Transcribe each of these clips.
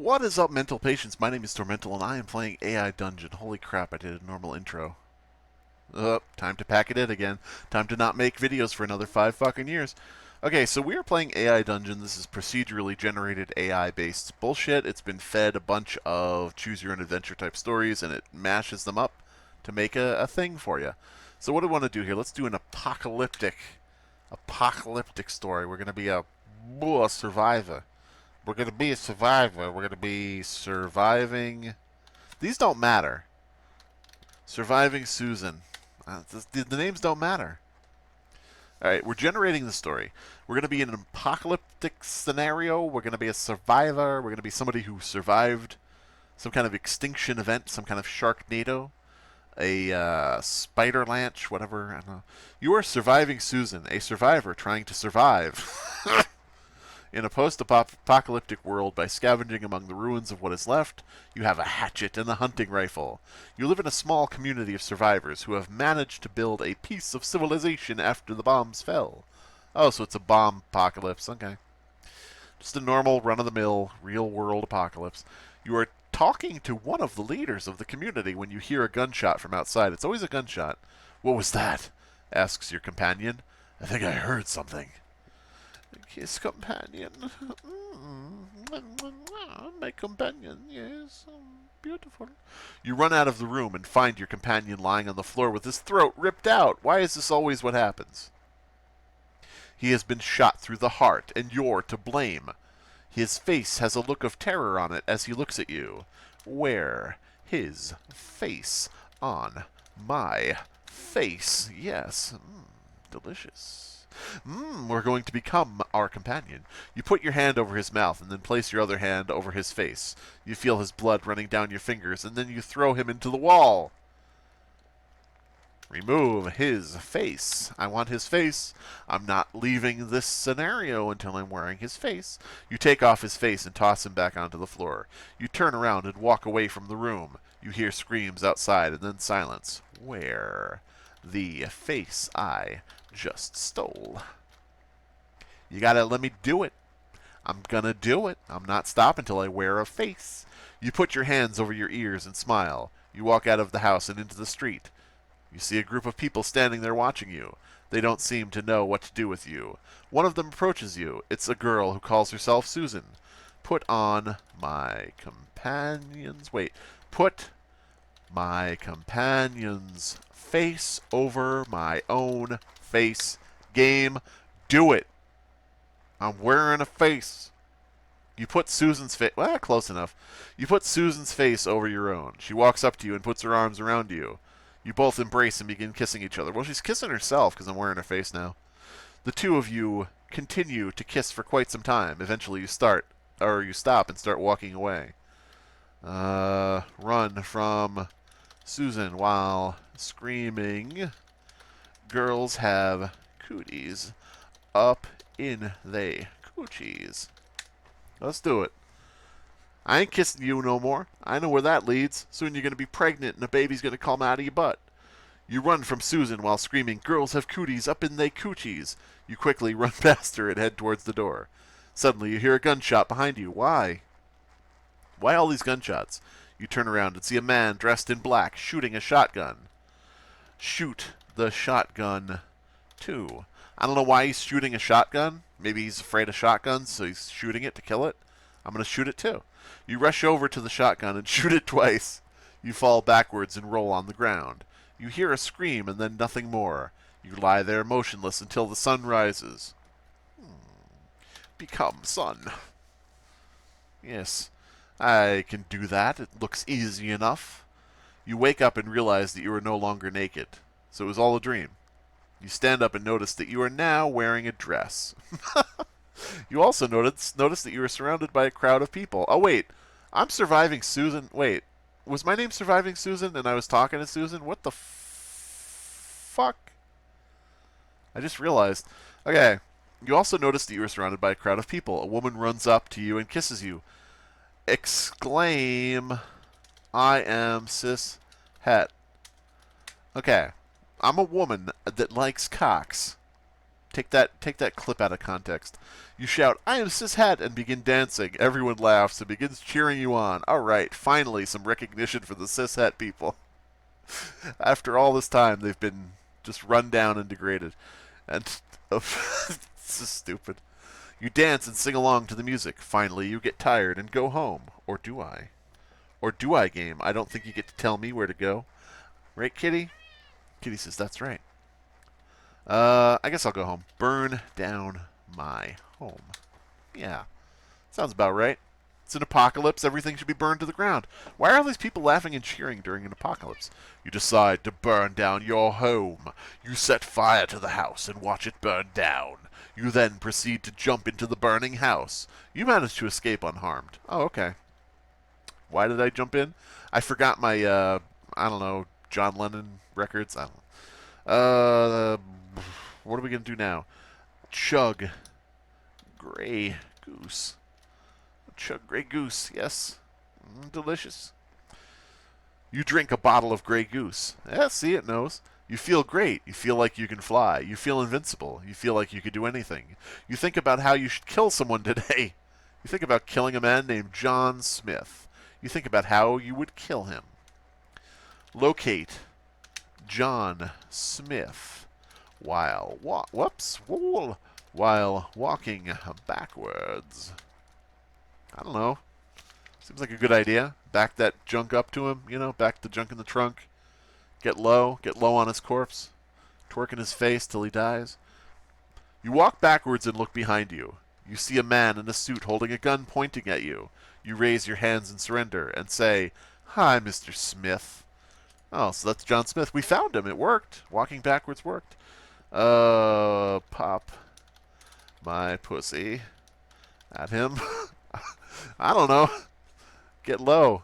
What is up, mental patients? My name is Tormental, and I am playing AI Dungeon. Holy crap, I did a normal intro. Time to pack it in again. Time to not make videos for another 5 fucking years. Okay, so we are playing AI Dungeon. This is procedurally generated AI-based bullshit. It's been fed a bunch of choose-your-own-adventure type stories, and it mashes them up to make a thing for you. So what do we want to do here? Let's do an apocalyptic story. We're going to be a survivor. We're going to be a survivor. We're going to be surviving. These don't matter. Surviving Susan. The names don't matter. Alright, we're generating the story. We're going to be in an apocalyptic scenario. We're going to be a survivor. We're going to be somebody who survived some kind of extinction event, some kind of Sharknado, a spider lanch, whatever. I don't know. You are surviving Susan, a survivor trying to survive. In a post-apocalyptic world, by scavenging among the ruins of what is left, you have a hatchet and a hunting rifle. You live in a small community of survivors who have managed to build a piece of civilization after the bombs fell. Oh, so it's a bomb apocalypse. Okay. Just a normal, run-of-the-mill, real-world apocalypse. You are talking to one of the leaders of the community when you hear a gunshot from outside. It's always a gunshot. "What was that?" asks your companion. "I think I heard something." His companion. My companion, yes. Beautiful. You run out of the room and find your companion lying on the floor with his throat ripped out. Why is this always what happens? He has been shot through the heart, and you're to blame. His face has a look of terror on it as he looks at you. Wear his face on my face. Yes. Delicious. We're going to become our companion. You put your hand over his mouth and then place your other hand over his face. You feel his blood running down your fingers, and then you throw him into the wall. Remove his face. I want his face. I'm not leaving this scenario until I'm wearing his face. You take off his face and toss him back onto the floor. You turn around and walk away from the room. You hear screams outside and then silence. Wear the face I just stole. You gotta let me do it. I'm gonna do it. I'm not stopping until I wear a face. You put your hands over your ears and smile. You walk out of the house and into the street. You see a group of people standing there watching you. They don't seem to know what to do with you. One of them approaches you. It's a girl who calls herself Susan. Put my companion's face over my own face. Game, do it. I'm wearing a face. You put Susan's face. Well, close enough. You put Susan's face over your own. She walks up to you and puts her arms around you. You both embrace and begin kissing each other. Well, she's kissing herself because I'm wearing her face now. The two of you continue to kiss for quite some time. Eventually, you stop and start walking away. Run from Susan while screaming. Girls have cooties up in they coochies. Let's do it. I ain't kissing you no more. I know where that leads. Soon you're going to be pregnant and a baby's going to come out of your butt. You run from Susan while screaming, "Girls have cooties up in they coochies." You quickly run past her and head towards the door. Suddenly you hear a gunshot behind you. Why? Why all these gunshots? You turn around and see a man dressed in black shooting a shotgun. Shoot the shotgun too. I don't know why he's shooting a shotgun. Maybe he's afraid of shotguns, so he's shooting it to kill it. I'm going to shoot it too. You rush over to the shotgun and shoot it twice. You fall backwards and roll on the ground. You hear a scream and then nothing more. You lie there motionless until the sun rises. Become sun. Yes, I can do that. It looks easy enough. You wake up and realize that you are no longer naked. So it was all a dream. You stand up and notice that you are now wearing a dress. You also notice that you are surrounded by a crowd of people. Oh, wait. I'm surviving Susan. Wait. Was my name Surviving Susan and I was talking to Susan? What the fuck? I just realized. Okay. You also notice that you are surrounded by a crowd of people. A woman runs up to you and kisses you. Exclaim, "I am cis het." Okay. I'm a woman that likes cocks. Take that clip out of context. You shout, "I am cishet," and begin dancing. Everyone laughs and begins cheering you on. All right, finally some recognition for the cishet people. After all this time, they've been just run down and degraded. And this is stupid. You dance and sing along to the music. Finally, you get tired and go home. Or do I? Or do I, game? I don't think you get to tell me where to go. Right, Kitty? Kitty says, that's right. I guess I'll go home. Burn down my home. Yeah. Sounds about right. It's an apocalypse. Everything should be burned to the ground. Why are all these people laughing and cheering during an apocalypse? You decide to burn down your home. You set fire to the house and watch it burn down. You then proceed to jump into the burning house. You manage to escape unharmed. Oh, okay. Why did I jump in? I forgot my, I don't know, John Lennon records. I don't know. What are we going to do now? Chug. Grey Goose. Chug Grey Goose, yes. Delicious. You drink a bottle of Grey Goose. Yeah, see, it knows. You feel great. You feel like you can fly. You feel invincible. You feel like you could do anything. You think about how you should kill someone today. You think about killing a man named John Smith. You think about how you would kill him. Locate John Smith while while walking backwards. I don't know. Seems like a good idea. Back that junk up to him, you know, back the junk in the trunk. Get low on his corpse. Twerk in his face till he dies. You walk backwards and look behind you. You see a man in a suit holding a gun pointing at you. You raise your hands in surrender and say, "Hi, Mr. Smith." Oh, so that's John Smith. We found him. It worked. Walking backwards worked. Pop my pussy at him. I don't know. Get low.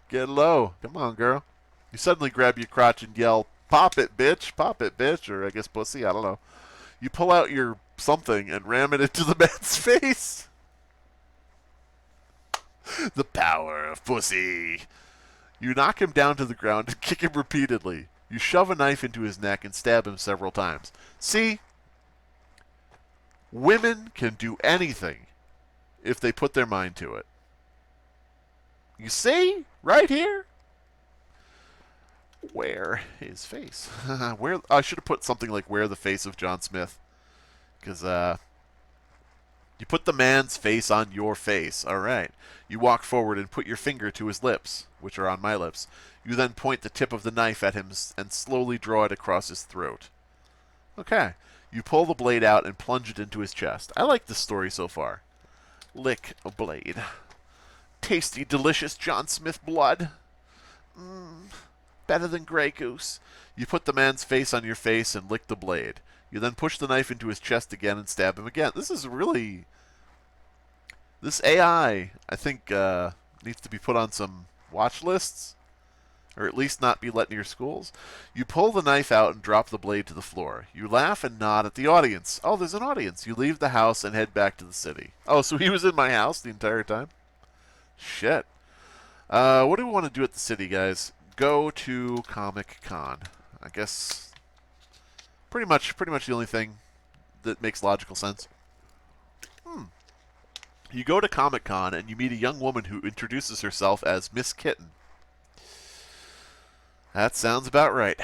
Get low. Come on, girl. You suddenly grab your crotch and yell, "Pop it, bitch. Pop it, bitch." Or I guess pussy. I don't know. You pull out your something and ram it into the man's face. The power of pussy. You knock him down to the ground and kick him repeatedly. You shove a knife into his neck and stab him several times. See? Women can do anything if they put their mind to it. You see? Right here? Wear his face. Where? I should have put something like "wear the face of John Smith." Because, you put the man's face on your face. All right. You walk forward and put your finger to his lips, which are on my lips. You then point the tip of the knife at him and slowly draw it across his throat. Okay. You pull the blade out and plunge it into his chest. I like this story so far. Lick a blade. Tasty, delicious John Smith blood. Better than Grey Goose. You put the man's face on your face and lick the blade. You then push the knife into his chest again and stab him again. This is really... This AI, I think, needs to be put on some watch lists. Or at least not be let near schools. You pull the knife out and drop the blade to the floor. You laugh and nod at the audience. Oh, there's an audience. You leave the house and head back to the city. Oh, so he was in my house the entire time? Shit. What do we want to do at the city, guys? Go to Comic Con. I guess pretty much the only thing that makes logical sense. You go to Comic Con and you meet a young woman who introduces herself as Miss Kitten. That sounds about right.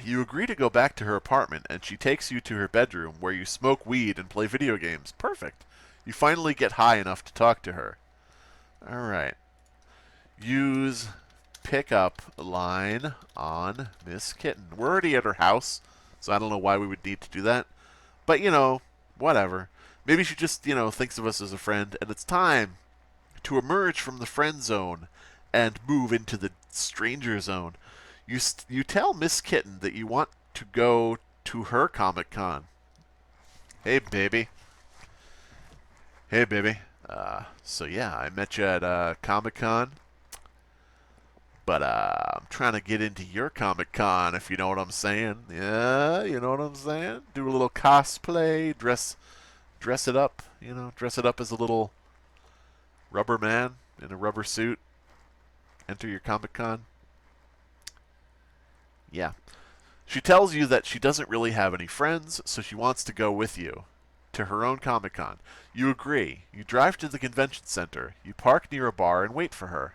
You agree to go back to her apartment, and she takes you to her bedroom where you smoke weed and play video games. Perfect. You finally get high enough to talk to her. All right. Use pickup line on Miss Kitten. We're already at her house, so I don't know why we would need to do that. But, you know, whatever. Maybe she just, you know, thinks of us as a friend, and it's time to emerge from the friend zone and move into the stranger zone. You tell Miss Kitten that you want to go to her Comic Con. Hey, baby. Hey, baby. So yeah, I met you at Comic Con. But I'm trying to get into your Comic Con, if you know what I'm saying. Yeah, you know what I'm saying? Do a little cosplay, dress it up, you know, dress it up as a little rubber man in a rubber suit. Enter your Comic Con. Yeah. She tells you that she doesn't really have any friends, so she wants to go with you to her own Comic-Con. You agree. You drive to the convention center. You park near a bar and wait for her.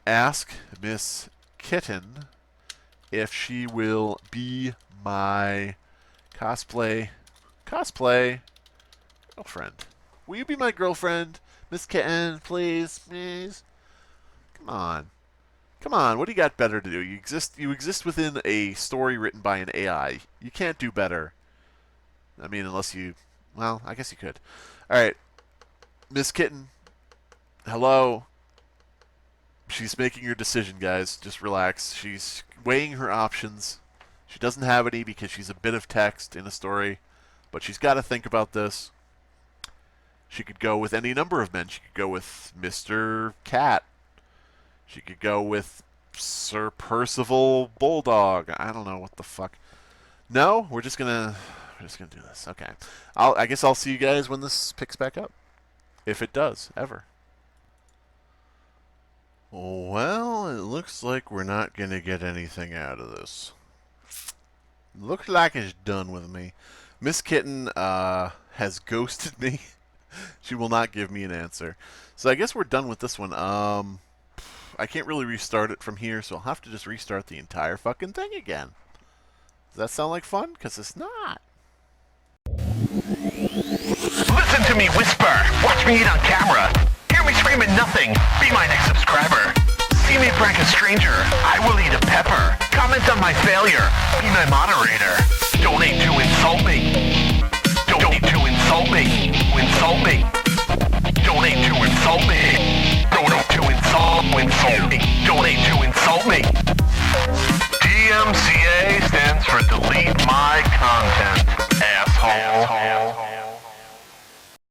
Ask Miss Kitten if she will be my cosplay girlfriend. Will you be my girlfriend, Miss Kitten, please? Come on. Come on, what do you got better to do? You exist within a story written by an AI. You can't do better. I mean, unless you... Well, I guess you could. Alright. Miss Kitten. Hello. She's making her decision, guys. Just relax. She's weighing her options. She doesn't have any because she's a bit of text in a story. But she's got to think about this. She could go with any number of men. She could go with Mr. Cat. She could go with Sir Percival Bulldog. I don't know what the fuck. No, we're just gonna do this. Okay. I guess I'll see you guys when this picks back up, if it does ever. Well, it looks like we're not gonna get anything out of this. Looks like it's done with me. Miss Kitten has ghosted me. She will not give me an answer. So I guess we're done with this one. I can't really restart it from here, so I'll have to just restart the entire fucking thing again. Does that sound like fun? Because it's not. Listen to me whisper. Watch me eat on camera. Hear me screaming nothing. Be my next subscriber. See me prank a stranger. I will eat a pepper. Comment on my failure. Be my moderator. Donate to insult me. Donate to insult me. Insult me. Donate to insult me. Donate to insult me. Donate to insult me. DMCA stands for delete my content, asshole.